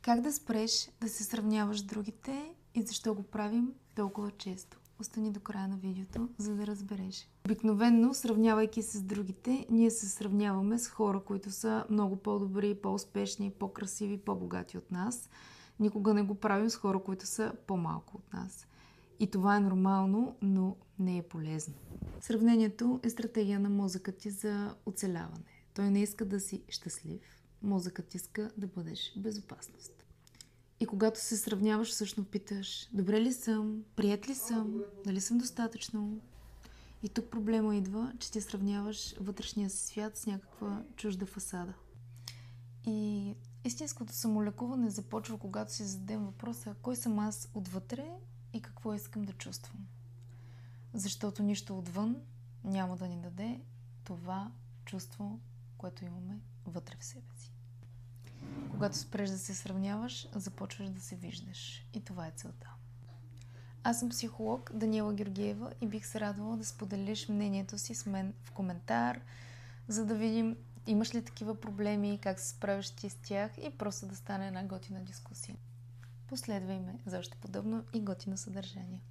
Как да спреш да се сравняваш с другите и защо го правим толкова често? Остани до края на видеото, за да разбереш. Обикновенно, сравнявайки се с другите, ние се сравняваме с хора, които са много по-добри, по-успешни, по-красиви, по-богати от нас. Никога не го правим с хора, които са по-малко от нас. И това е нормално, но не е полезно. Сравнението е стратегия на мозъка ти за оцеляване. Той не иска да си щастлив. Мозъкът иска да бъдеш в безопасност. И когато се сравняваш, всъщност питаш: добре ли съм? Прият ли съм? Дали съм достатъчно? И тук проблема идва, че ти сравняваш вътрешния си свят с някаква чужда фасада. И истинското самолекуване започва, когато си зададем въпроса: кой съм аз отвътре и какво искам да чувствам? Защото нищо отвън няма да ни даде това чувство, което имаме вътре в себе си. Когато спреш да се сравняваш, започваш да се виждаш. И това е целта. Аз съм психолог Даниела Георгиева и бих се радвала да споделиш мнението си с мен в коментар, за да видим имаш ли такива проблеми, как се справяш ти с тях и просто да стане една готина дискусия. Последвай ме за още подобно и готино съдържание.